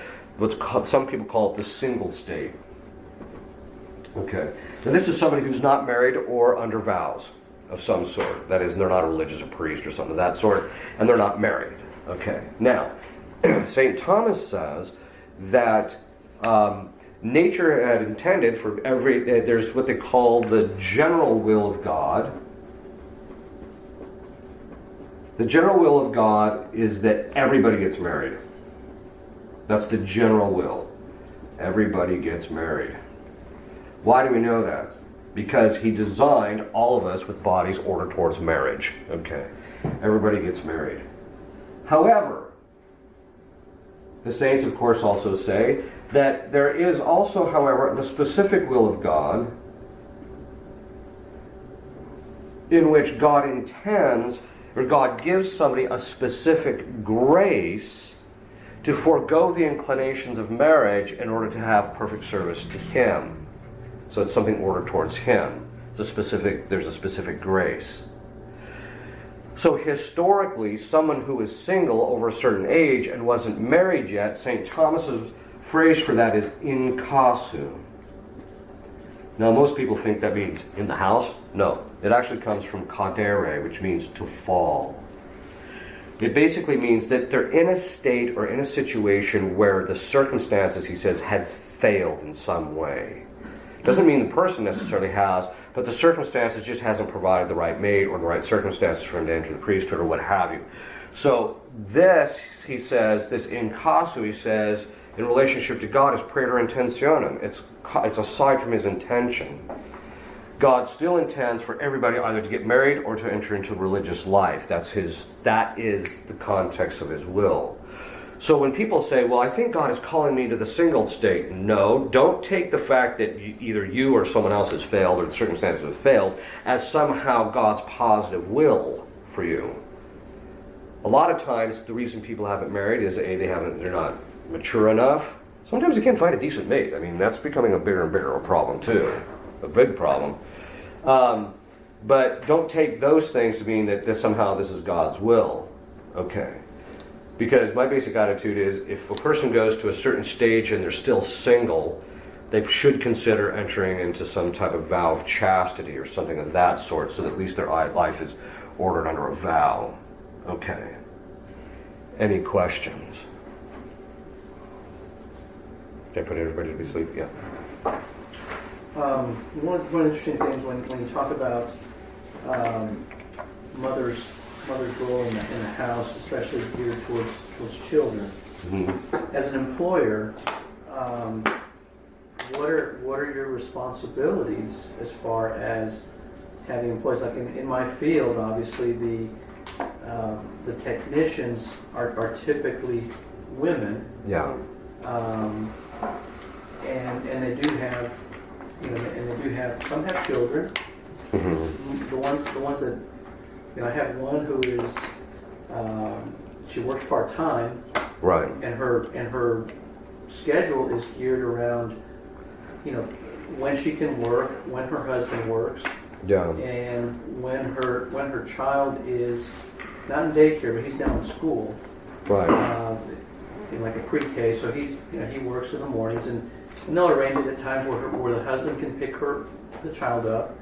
some people call it the single state. Okay. Now this is somebody who's not married or under vows of some sort. That is, they're not a religious or priest or something of that sort, and they're not married. Okay. Now, St. Thomas says that nature had intended for there's what they call the general will of God. The general will of God is that everybody gets married. That's the general will. Everybody gets married. Why do we know that? Because he designed all of us with bodies ordered towards marriage. Okay. Everybody gets married. However, the saints, of course, also say that there is also, however, the specific will of God, in which God intends, or God gives somebody a specific grace to forego the inclinations of marriage in order to have perfect service to Him. So it's something ordered towards Him. There's a specific grace. So historically, someone who is single over a certain age and wasn't married yet, St. Thomas's phrase for that is in casu. Now most people think that means in the house. No, it actually comes from cadere, which means to fall. It basically means that they're in a state or in a situation where the circumstances, he says, has failed in some way. Doesn't mean the person necessarily has, but the circumstances just hasn't provided the right mate or the right circumstances for him to enter the priesthood or what have you. So this, he says, this in casu, he says, in relationship to God is praeter intentionem. It's aside from his intention. God still intends for everybody either to get married or to enter into religious life. That is the context of his will. So when people say, well, I think God is calling me to the single state, no, don't take the fact that either you or someone else has failed or the circumstances have failed as somehow God's positive will for you. A lot of times the reason people haven't married is they're not mature enough. Sometimes they can't find a decent mate. I mean, that's becoming a bigger and bigger problem too, a big problem. But don't take those things to mean that somehow this is God's will. Okay. Because my basic attitude is, if a person goes to a certain stage and they're still single, they should consider entering into some type of vow of chastity or something of that sort, so that at least their life is ordered under a vow. Okay. Any questions? Can't put everybody to sleep. Yeah. One of the interesting things when you talk about mother's role in the house, especially geared towards children. Mm-hmm. As an employer, what are your responsibilities as far as having employees? Like in my field, obviously the technicians are typically women. Yeah. And they do have, some have children. Mm-hmm. The ones that, I have one who is, she works part-time. Right. And her schedule is geared around, when she can work, when her husband works. Yeah. And when her child is not in daycare, but he's now in school. Right. In like a pre-K, so he works in the mornings, and they'll arrange it at times where the husband can pick the child up,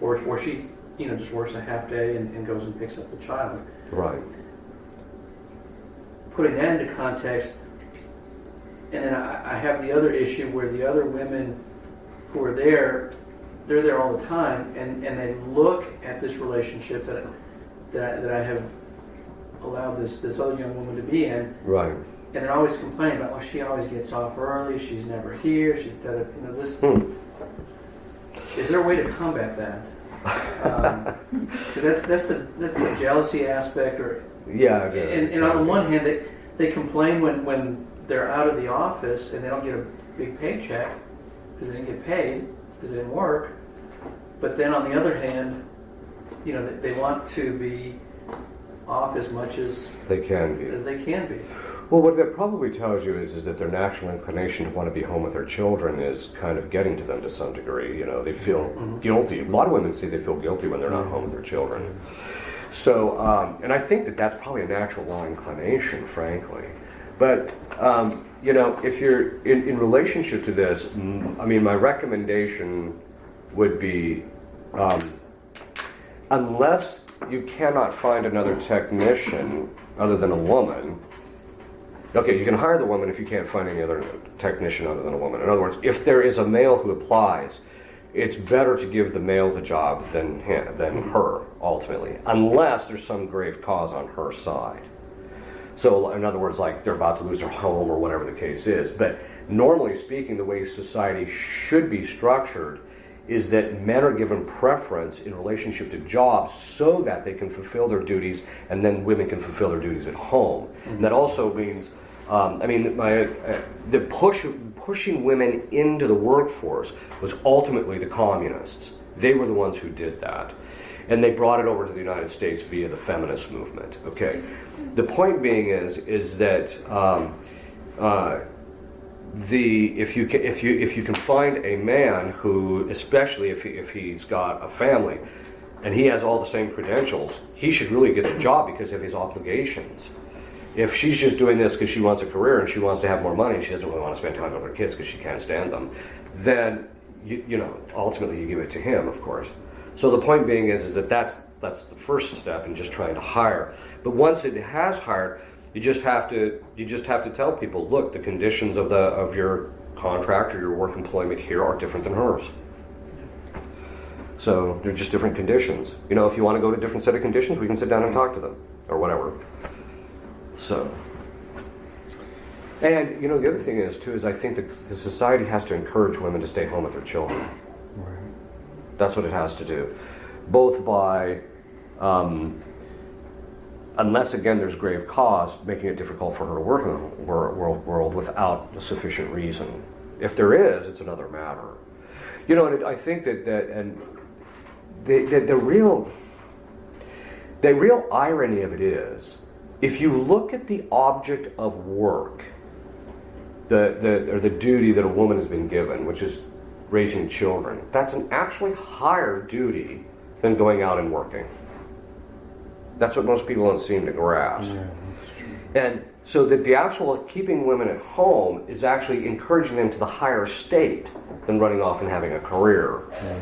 or she just works a half day and goes and picks up the child. Right. Putting that into context, and then I have the other issue where the other women who are they're there all the time, and they look at this relationship that I have allowed this other young woman to be in. Right. And they're always complaining about, she always gets off early, she's never here, this. Is there a way to combat that? 'Cause that's the jealousy aspect, or yeah. And on the one hand, they complain when they're out of the office and they don't get a big paycheck because they didn't get paid because they didn't work. But then on the other hand, they want to be off as much as they can be. Well, what that probably tells you is that their natural inclination to want to be home with their children is kind of getting to them to some degree. They feel guilty. A lot of women say they feel guilty when they're not home with their children. So, and I think that that's probably a natural law inclination, frankly. But, if you're in relationship to this, my recommendation would be, unless you cannot find another technician other than a woman. Okay, you can hire the woman if you can't find any other technician other than a woman. In other words, if there is a male who applies, it's better to give the male the job than her, ultimately, unless there's some grave cause on her side. So, in other words, like they're about to lose their home or whatever the case is. But normally speaking, the way society should be structured is that men are given preference in relationship to jobs so that they can fulfill their duties, and then women can fulfill their duties at home. Mm-hmm. And that also means, pushing women into the workforce was ultimately the communists. They were the ones who did that. And they brought it over to the United States via the feminist movement. Okay, the point being is that if you can find a man who, especially if he's got a family, and he has all the same credentials, he should really get the job because of his obligations. If she's just doing this because she wants a career and she wants to have more money and she doesn't really want to spend time with her kids because she can't stand them, then ultimately you give it to him, of course. So the point being is that that's the first step in just trying to hire. But once it has hired, you just have to tell people, look, the conditions of your contract or your work employment here are different than hers. So they're just different conditions. If you want to go to a different set of conditions, we can sit down and talk to them or whatever. So, and the other thing is I think that the society has to encourage women to stay home with their children. Right. That's what it has to do, both by, unless again there's grave cause, making it difficult for her to work in the world without a sufficient reason. If there is, it's another matter. And I think that the real irony of it is, if you look at the object of work, the duty that a woman has been given, which is raising children, that's an actually higher duty than going out and working. That's what most people don't seem to grasp. Yeah, that's true. And so that the actual keeping women at home is actually encouraging them to the higher state than running off and having a career. Yeah.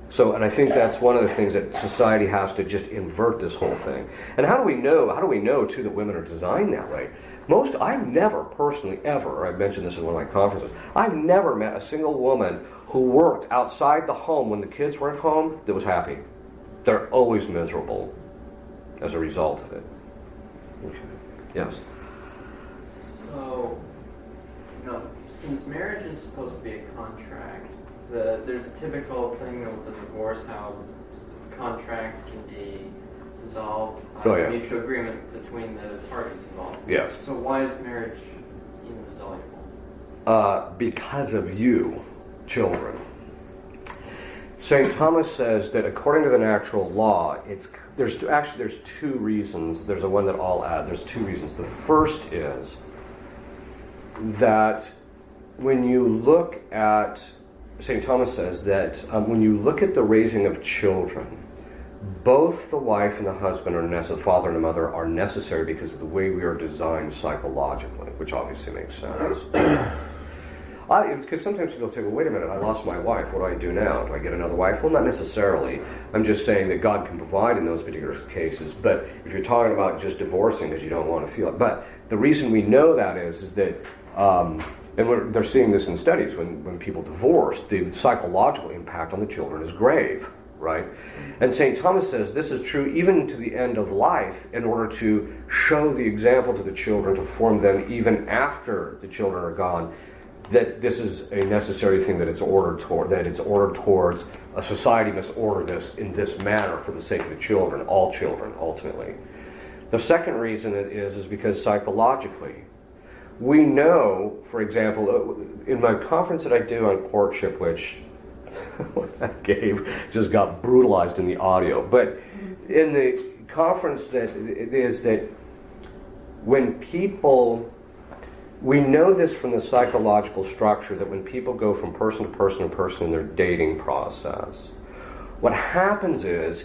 So, and I think that's one of the things that society has to just invert this whole thing. And how do we know too that women are designed that way? I've never personally ever, I mentioned this in one of my conferences, I've never met a single woman who worked outside the home when the kids were at home that was happy. They're always miserable as a result of it. Okay. Yes? So, since marriage is supposed to be a contract, there's a typical thing with the divorce, how the contract can be dissolved by mutual agreement between the parties involved. Yes. So why is marriage indissoluble? Because of you, children. St. Thomas says that according to the natural law, there's two reasons. There's one that I'll add. There's two reasons. The first is that when you look at, St. Thomas says that when you look at the raising of children, both the wife and the husband the father and the mother are necessary because of the way we are designed psychologically, which obviously makes sense. Because sometimes people say, well, wait a minute, I lost my wife, what do I do now? Do I get another wife? Well, not necessarily. I'm just saying that God can provide in those particular cases, but if you're talking about just divorcing because you don't want to feel it. But the reason we know that is that, they're seeing this in studies, when people divorce, the psychological impact on the children is grave, right? And St. Thomas says this is true even to the end of life in order to show the example to the children, to form them even after the children are gone, that this is a necessary thing that it's ordered towards. A society must order this in this manner for the sake of the children, all children, ultimately. The second reason is because psychologically, we know, for example, in my conference that I do on courtship, which what I gave just got brutalized in the audio, but in the conference that when people, we know this from the psychological structure, that when people go from person to person to person in their dating process, what happens is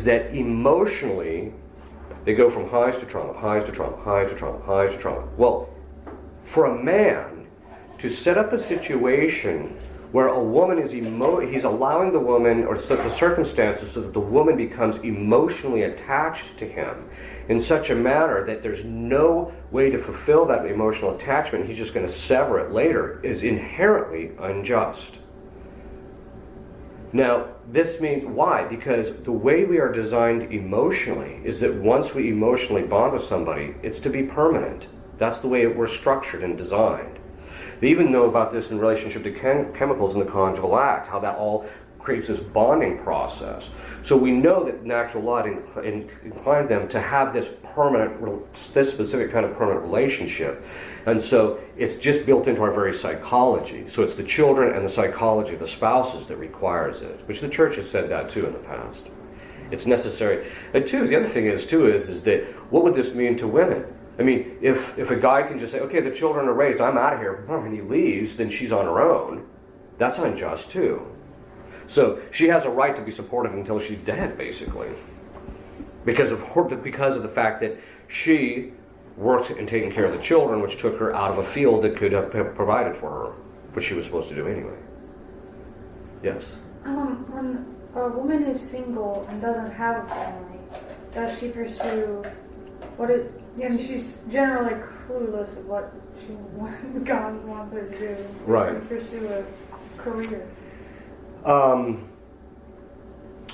that emotionally they go from highs to trauma, highs to trauma, highs to trauma, highs to trauma. Well, for a man to set up a situation where a woman he's allowing the woman, or the circumstances, so that the woman becomes emotionally attached to him in such a manner that there's no way to fulfill that emotional attachment, he's just going to sever it later, is inherently unjust. Now, this means, why? Because the way we are designed emotionally is that once we emotionally bond with somebody, it's to be permanent. That's the way we're structured and designed. They even know about this in relationship to chemicals in the conjugal act, how that all creates this bonding process. So we know that natural law inclined them to have this specific kind of permanent relationship. And so it's just built into our very psychology. So it's the children and the psychology of the spouses that requires it, which the church has said that too in the past. It's necessary. And two, the other thing is that what would this mean to women? I mean, if a guy can just say, okay, the children are raised, I'm out of here, and he leaves, then she's on her own, that's unjust too. So she has a right to be supported until she's dead, basically, because of the fact that she worked in taking care of the children, which took her out of a field that could have provided for her, which she was supposed to do anyway. Yes? When a woman is single and doesn't have a family, does she pursue she's generally clueless of what God wants her to do. Right. Does she pursue a career?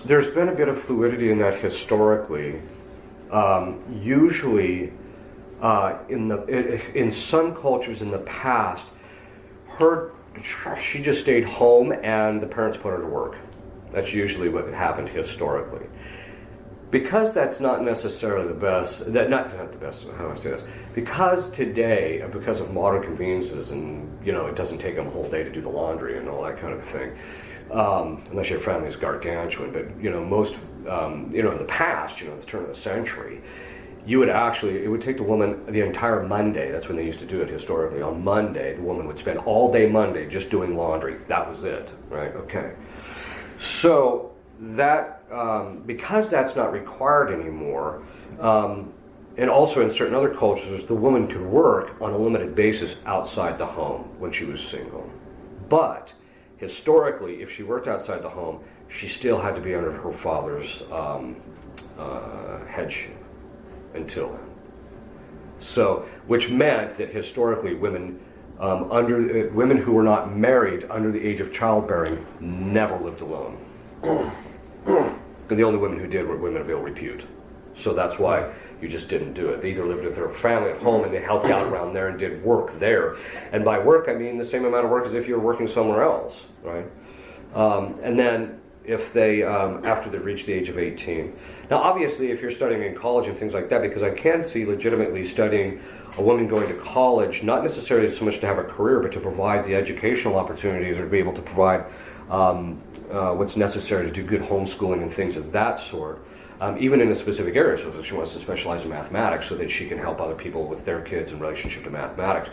There's been a bit of fluidity in that historically. Usually, in some cultures in the past, she just stayed home and the parents put her to work. That's usually what happened historically. Because that's not necessarily the best, not the best, how do I say this? Because today, because of modern conveniences and, it doesn't take them a whole day to do the laundry and all that kind of thing, unless your family is gargantuan, but, most, in the past, the turn of the century, it would take the woman the entire Monday, that's when they used to do it historically, on Monday, the woman would spend all day Monday just doing laundry. That was it, right? Okay. So, that because that's not required anymore, and also in certain other cultures, the woman could work on a limited basis outside the home when she was single. But historically, if she worked outside the home, she still had to be under her father's headship until then. So, which meant that historically women women who were not married under the age of childbearing never lived alone. And the only women who did were women of ill repute. So that's why you just didn't do it. They either lived with their family at home and they helped out around there and did work there. And by work, I mean the same amount of work as if you were working somewhere else, right? And then if they, after they've reached the age of 18. Now, obviously, if you're studying in college and things like that, because I can see legitimately studying a woman going to college, not necessarily so much to have a career, but to provide the educational opportunities or to be able to provide what's necessary to do good homeschooling and things of that sort. Even in a specific area, so if she wants to specialize in mathematics so that she can help other people with their kids in relationship to mathematics.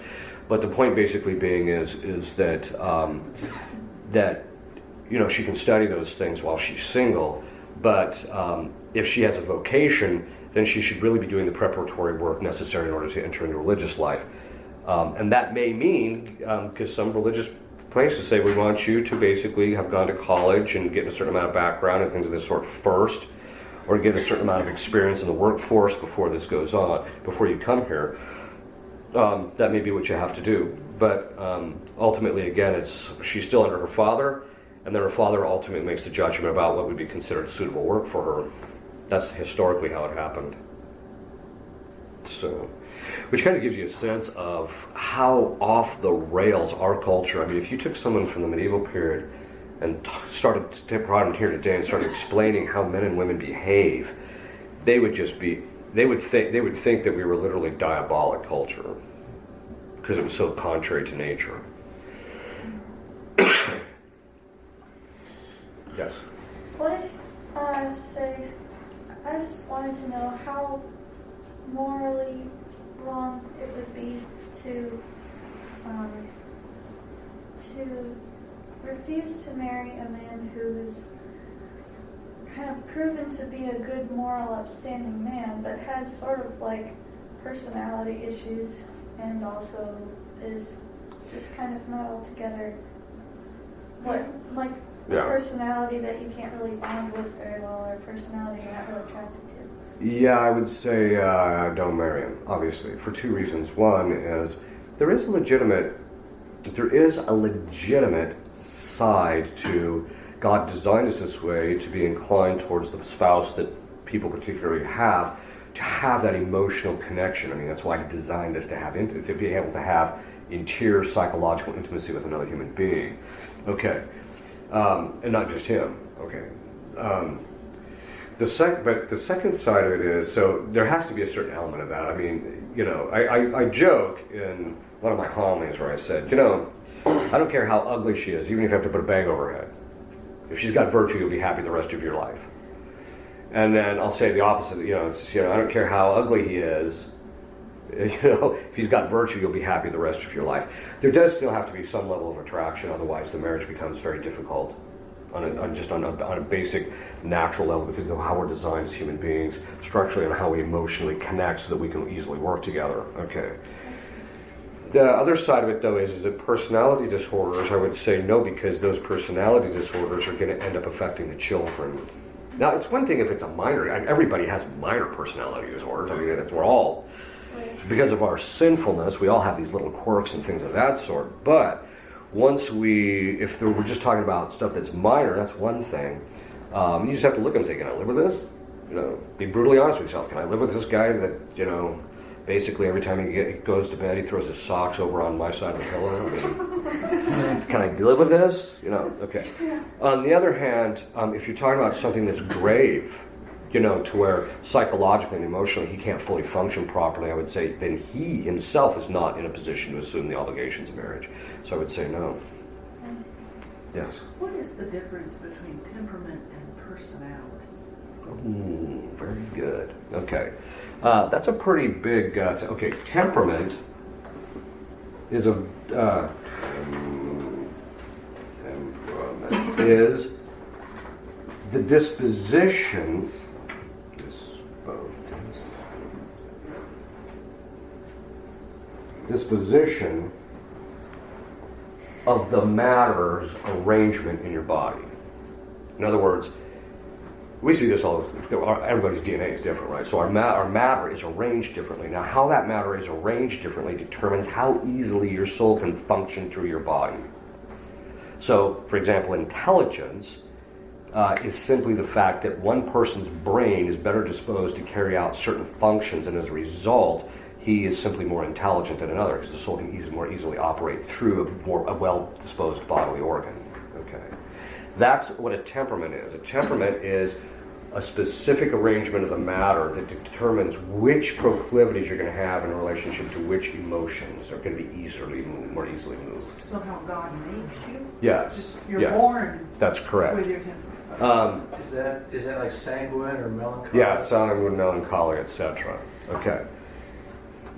But the point basically being is that that she can study those things while she's single, but if she has a vocation, then she should really be doing the preparatory work necessary in order to enter into religious life. And that may mean, because some religious places say we want you to basically have gone to college and get a certain amount of background and things of this sort first, or get a certain amount of experience in the workforce before this goes on, before you come here. That may be what you have to do. But ultimately, again, she's still under her father, and then her father ultimately makes the judgment about what would be considered suitable work for her. That's historically how it happened. So, which kind of gives you a sense of how off the rails our culture. I mean, if you took someone from the medieval period and brought them here today and started explaining how men and women behave, they would think that we were literally diabolic culture because it was so contrary to nature. Yes. What if, say, I just wanted to know how morally wrong it would be to refuse to marry a man who is kind of proven to be a good, moral, upstanding man, but has sort of like personality issues and also is just kind of not altogether personality that you can't really bond with very well, or personality you're not really attracted to. Yeah, I would say don't marry him, obviously, for two reasons. One is there is a legitimate side to God designed us this way to be inclined towards the spouse that people particularly have, to have that emotional connection. I mean, that's why He designed us to be able to have interior psychological intimacy with another human being. Okay. And not just him. Okay. The second side of it is, so there has to be a certain element of that. I mean, I joke in one of my homilies where I said, I don't care how ugly she is, even if you have to put a bag over her head. If she's got virtue, you'll be happy the rest of your life. And then I'll say the opposite. I don't care how ugly he is. If he's got virtue, you'll be happy the rest of your life. There does still have to be some level of attraction, otherwise the marriage becomes very difficult on a basic natural level, because of how we're designed as human beings, structurally, and how we emotionally connect so that we can easily work together. Okay. The other side of it, though, is that personality disorders, I would say no, because those personality disorders are going to end up affecting the children. Now, it's one thing if it's a minor. Everybody has minor personality disorders. I mean, we're all, because of our sinfulness, we all have these little quirks and things of that sort. But once if we're just talking about stuff that's minor, that's one thing. You just have to look at them and say, can I live with this? Be brutally honest with yourself. Can I live with this guy that, basically every time he goes to bed, he throws his socks over on my side of the pillow? I mean, can I live with this? Okay. On the other hand, if you're talking about something that's grave, to where psychologically and emotionally he can't fully function properly, I would say then he himself is not in a position to assume the obligations of marriage. So I would say no. Yes? What is the difference between temperament and personality? Very good. Okay. That's a pretty big... okay, temperament is is the disposition of the matter's arrangement in your body. In other words, We see this all, everybody's DNA is different, right? So our matter is arranged differently. Now, how that matter is arranged differently determines how easily your soul can function through your body. So, for example, intelligence is simply the fact that one person's brain is better disposed to carry out certain functions, and as a result, he is simply more intelligent than another, because the soul can more easily operate through a well-disposed bodily organ. Okay, that's what a temperament is. A temperament is a specific arrangement of the matter that determines which proclivities you're going to have in relationship to which emotions are going to be more easily moved. So how God makes you? Yes. You're yes. born That's correct. with your temperament. Is that like sanguine or melancholy? Yeah, sanguine, melancholy, etc. Okay.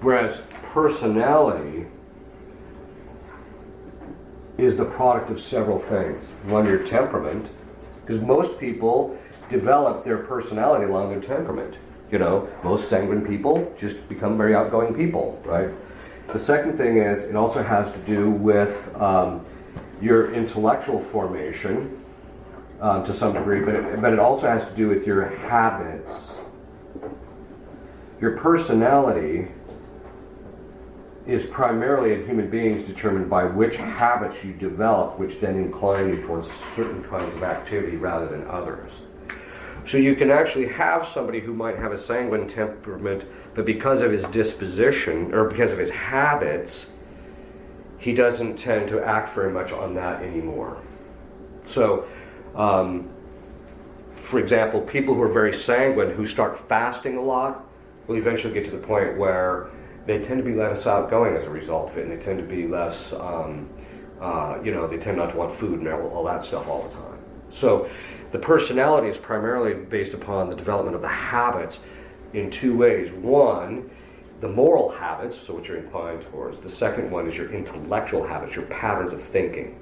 Whereas personality is the product of several things. One, your temperament, because most people develop their personality along their temperament. You know, most sanguine people just become very outgoing people, right? The second thing is it also has to do with your intellectual formation to some degree, but it also has to do with your habits. Your personality is primarily in human beings determined by which habits you develop, which then incline you towards certain kinds of activity rather than others. So you can actually have somebody who might have a sanguine temperament, but because of his disposition, or because of his habits, he doesn't tend to act very much on that anymore. So, for example, people who are very sanguine, who start fasting a lot, will eventually get to the point where they tend to be less outgoing as a result of it, and they tend to be less, they tend not to want food and all that stuff all the time. So the personality is primarily based upon the development of the habits in two ways. One, the moral habits, so what you're inclined towards. The second one is your intellectual habits, your patterns of thinking.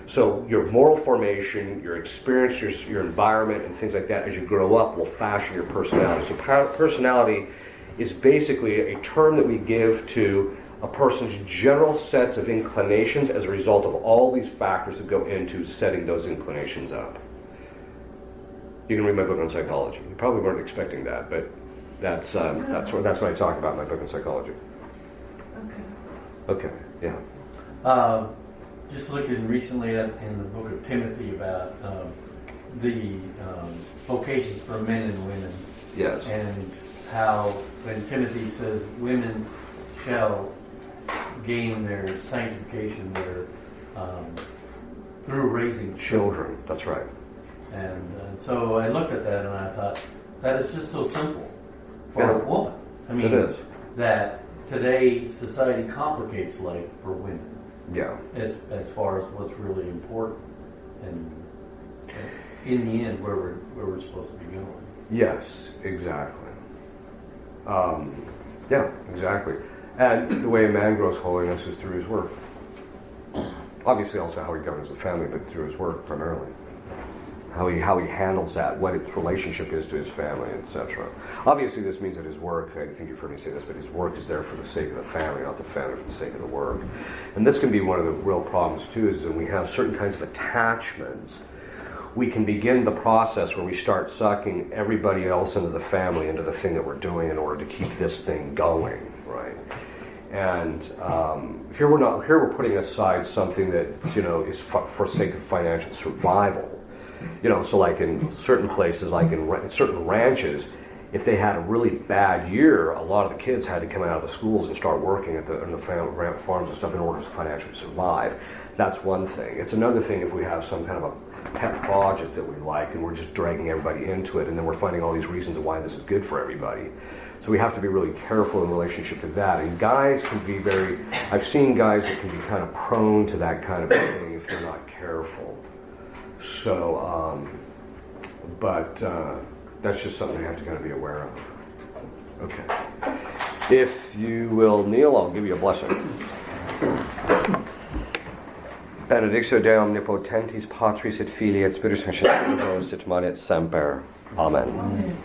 So your moral formation, your experience, your environment, and things like that as you grow up will fashion your personality. So personality is basically a term that we give to a person's general sets of inclinations as a result of all these factors that go into setting those inclinations up. You can read my book on psychology. You probably weren't expecting that, but that's what I talk about in my book on psychology. Okay. Okay, yeah. Just looking recently in the book of Timothy about the vocations for men and women. Yes. And how when Timothy says women shall gain their sanctification through raising Children, that's right. And so I looked at that and I thought, that is just so simple for a woman. I mean, it is. That today society complicates life for women. Yeah. As far as what's really important, and in the end, where we're supposed to be going. Yes, exactly. Yeah, exactly. And the way a man grows holiness is through his work. Obviously, also how he governs the family, but through his work primarily. How he handles that, what its relationship is to his family, etc. Obviously, this means that his work, I think you've heard me say this, but his work is there for the sake of the family, not the family for the sake of the work. And this can be one of the real problems, too, is when we have certain kinds of attachments, we can begin the process where we start sucking everybody else into the family, into the thing that we're doing in order to keep this thing going, right? And here we're putting aside something that, is for sake of financial survival. So like in certain places, like in certain ranches, if they had a really bad year, a lot of the kids had to come out of the schools and start working in the farms and stuff in order to financially survive. That's one thing. It's another thing if we have some kind of a pet project that we like and we're just dragging everybody into it, and then we're finding all these reasons of why this is good for everybody. So we have to be really careful in relationship to that. And guys can be I've seen guys that can be kind of prone to that kind of thing if they're not careful. So, that's just something you have to kind of be aware of. Okay. If you will kneel, I'll give you a blessing. Benedictio Dei omnipotentis, Patris et Filii et Spiritus Sancti, et semper. Amen.